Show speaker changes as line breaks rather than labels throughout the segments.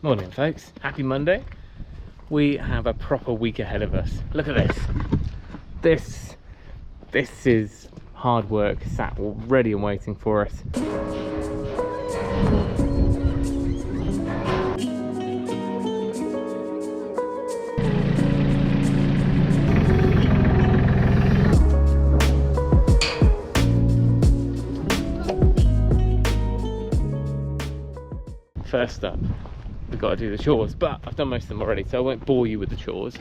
Morning folks, happy Monday. We have a proper week ahead of us. Look at this. This is hard work sat ready and waiting for us. First up, we've got to do the chores, but I've done most of them already, so I won't bore you with the chores.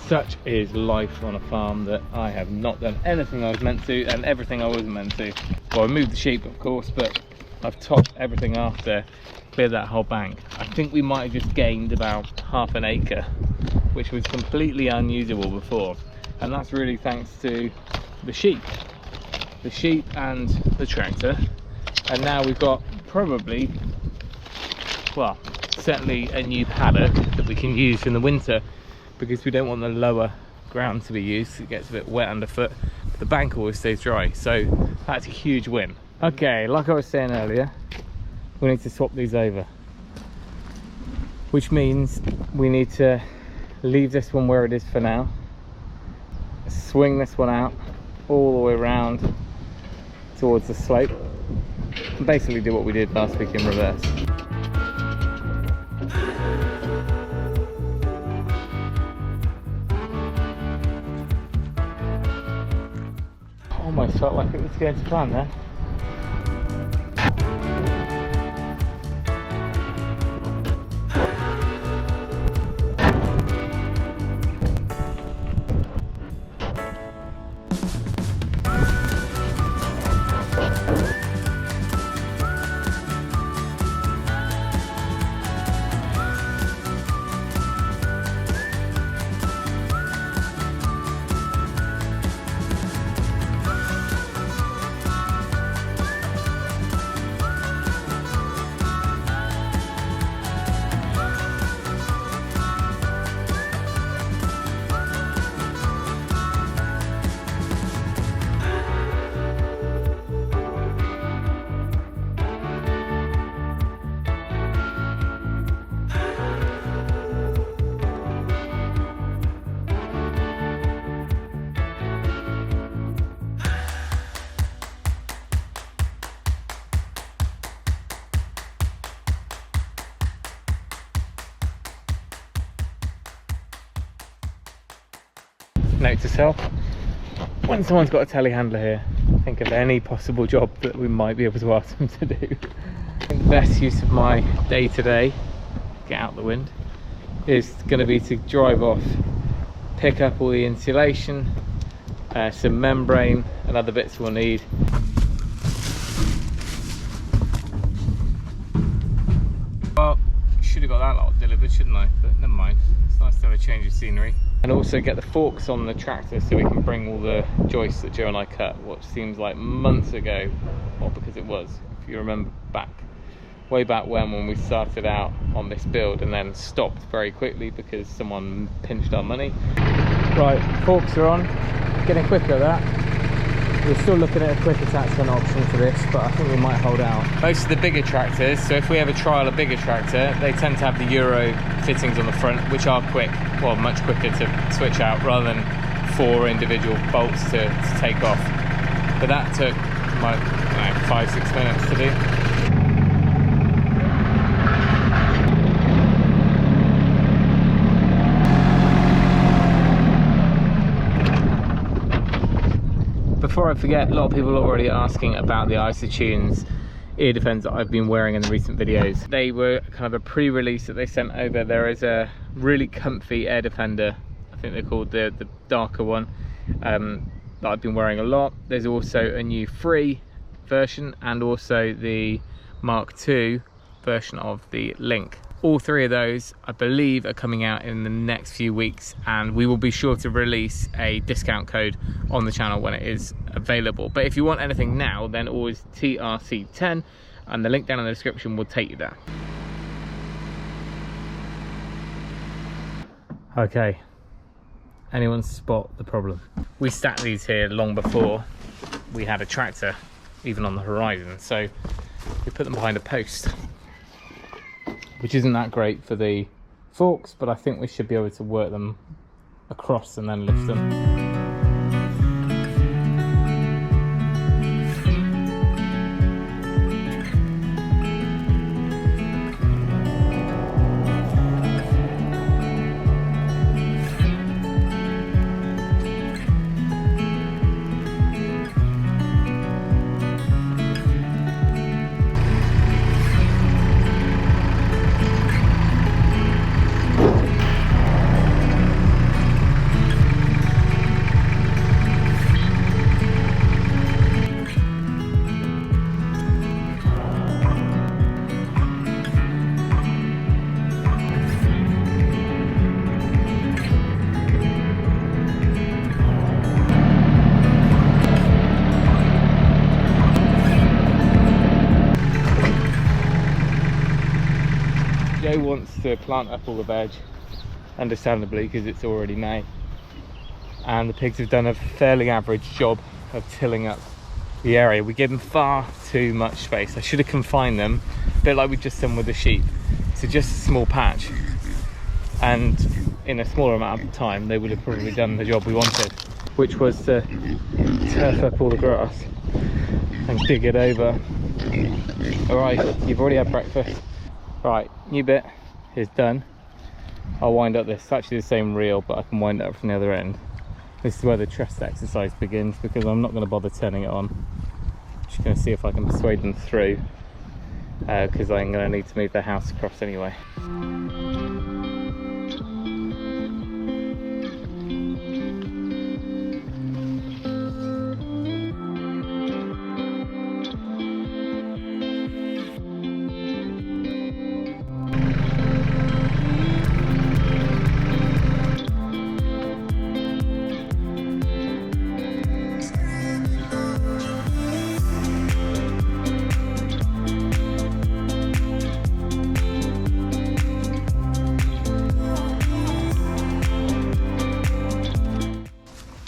Such is life on a farm that I have not done anything I was meant to and everything I wasn't meant to. Well, I moved the sheep of course, but I've topped everything after, cleared that whole bank. I think we might have just gained about half an acre, which was completely unusable before. And that's really thanks to the sheep and the tractor. And now we've got probably, well, certainly a new paddock that we can use in the winter, because we don't want the lower ground to be used. It gets a bit wet underfoot, but the bank always stays dry, so that's a huge win. Okay, like I was saying earlier, we need to swap these over, which means we need to leave this one where it is for now, swing this one out all the way around towards the slope, and basically do what we did last week in reverse. Almost felt like it was going to plan there. Note to self, when someone's got a telehandler here, think of any possible job that we might be able to ask them to do. I think the best use of my day today, get out the wind, is going to be to drive off, pick up all the insulation, some membrane and other bits we'll need. Well, should have got that lot delivered, shouldn't I? But never mind, it's nice to have a change of scenery. And also get the forks on the tractor so we can bring all the joists that Joe and I cut, what seems like months ago. Well, because it was, if you remember way back when we started out on this build and then stopped very quickly because someone pinched our money. Right, forks are on, getting quicker at that. We're still looking at a quick attachment option for this, but I think we might hold out. Most of the bigger tractors, so if we ever trial a bigger tractor, they tend to have the Euro fittings on the front, which are quick, well, much quicker to switch out rather than 4 individual bolts to take off. But that took like 5-6 minutes to do. Before I forget, a lot of people are already asking about the ISOtunes ear defenders that I've been wearing in the recent videos. They were kind of a pre-release that they sent over. There is a really comfy ear defender, I think they're called the darker one, that I've been wearing a lot. There's also a new free version and also the Mark II version of the Link. All three of those, I believe, are coming out in the next few weeks, and we will be sure to release a discount code on the channel when it is available. But if you want anything now, then always TRC10, and the link down in the description will take you there. Okay, anyone spot the problem? We stacked these here long before we had a tractor even on the horizon, so we put them behind a post, which isn't that great for the forks, but I think we should be able to work them across and then lift them. Joe wants to plant up all the veg, understandably, because it's already May, and the pigs have done a fairly average job of tilling up the area. We gave them far too much space. I should have confined them, a bit like we've just done with the sheep, to just a small patch, and in a smaller amount of time they would have probably done the job we wanted, which was to turf up all the grass and dig it over. Alright, you've already had breakfast. Right, new bit is done. I'll wind up this. It's actually the same reel, but I can wind it up from the other end. This is where the trust exercise begins, because I'm not going to bother turning it on. I'm just going to see if I can persuade them through, because I'm going to need to move their house across anyway.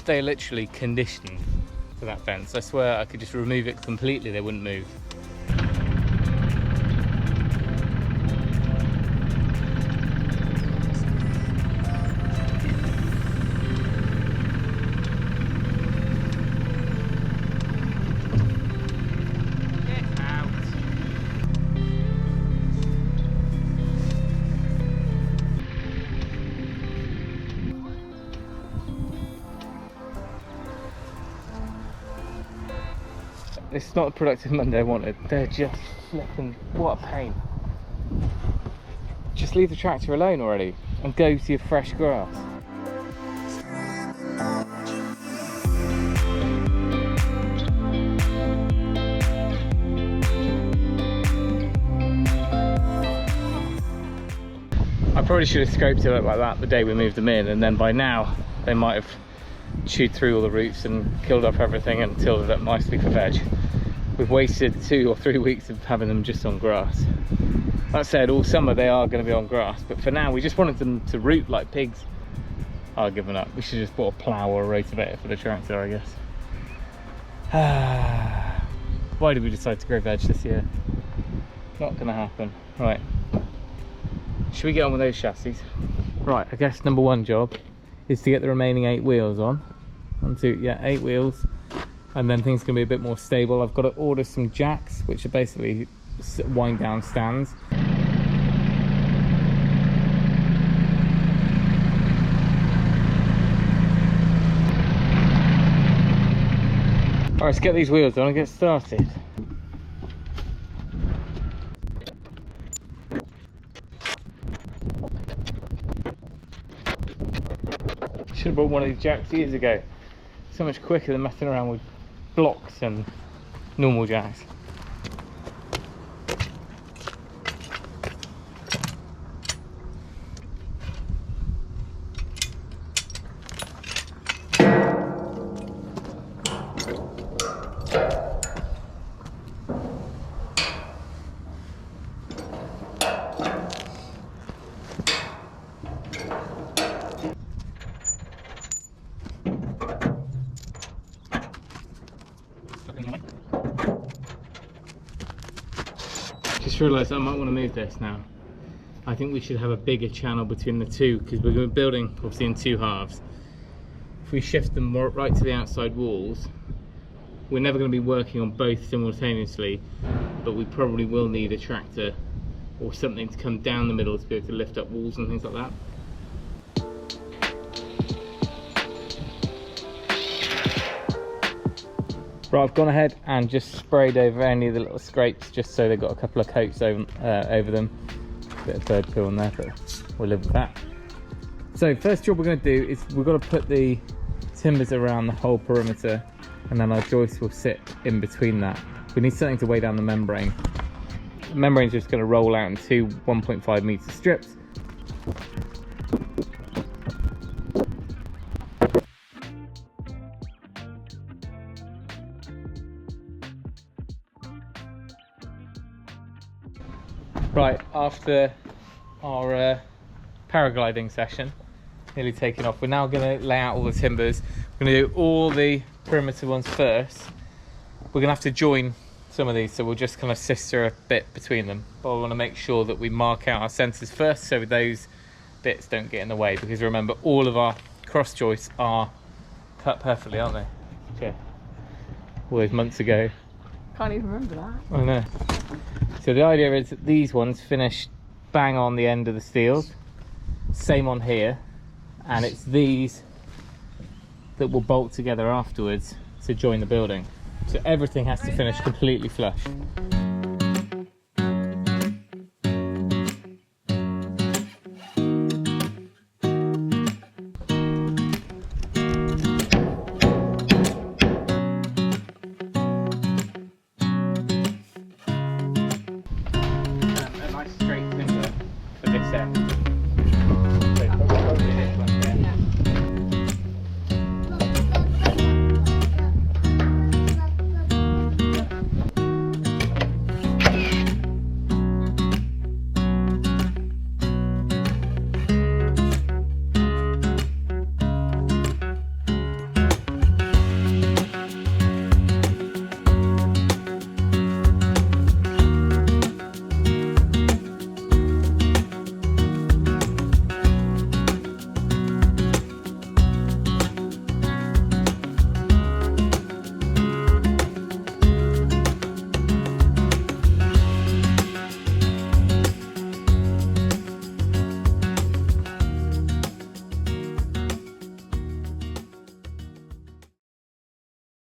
They're literally conditioned for that fence. I swear I could just remove it completely, they wouldn't move. It's not a productive Monday I wanted. They're just flipping, what a pain. Just leave the tractor alone already and go to your fresh grass. I probably should have scoped it up like that the day we moved them in, and then by now they might have chewed through all the roots and killed off everything and tilled it up nicely for veg. We've wasted 2 or 3 weeks of having them just on grass. That said, all summer they are going to be on grass, but for now we just wanted them to root like pigs. I've given up. We should have just bought a plough or a rotavator for the tractor, I guess. Why did we decide to grow veg this year? Not going to happen. Right, should we get on with those chassis? Right, I guess number one job is to get the remaining 8 wheels on. 1, 2, yeah, 8 wheels. And then things can be a bit more stable. I've got to order some jacks, which are basically wind down stands. Alright, let's get these wheels on and get started. Should have bought one of these jacks years ago. So much quicker than messing around with blocks and normal jacks. Just realised I might want to move this now. I think we should have a bigger channel between the two because we're going to be building obviously in two halves. If we shift them more right to the outside walls, we're never going to be working on both simultaneously, but we probably will need a tractor or something to come down the middle to be able to lift up walls and things like that. Right, I've gone ahead and just sprayed over any of the little scrapes just so they've got a couple of coats over them. Bit of bird poo on there, but we'll live with that. So first job we're going to do is we've got to put the timbers around the whole perimeter, and then our joist will sit in between that. We need something to weigh down the membrane. The membrane's just going to roll out in two 1.5 metre strips. Right, after our paragliding session, nearly taken off, we're now going to lay out all the timbers. We're going to do all the perimeter ones first. We're going to have to join some of these, so we'll just kind of sister a bit between them. But I want to make sure that we mark out our centres first so those bits don't get in the way, because remember, all of our cross joists are cut perfectly, aren't they? Yeah. All those months ago.
Can't even remember that.
I know. So the idea is that these ones finish bang on the end of the steels, same on here, and it's these that will bolt together afterwards to join the building. So everything has to finish completely flush. A nice straight timber for this end.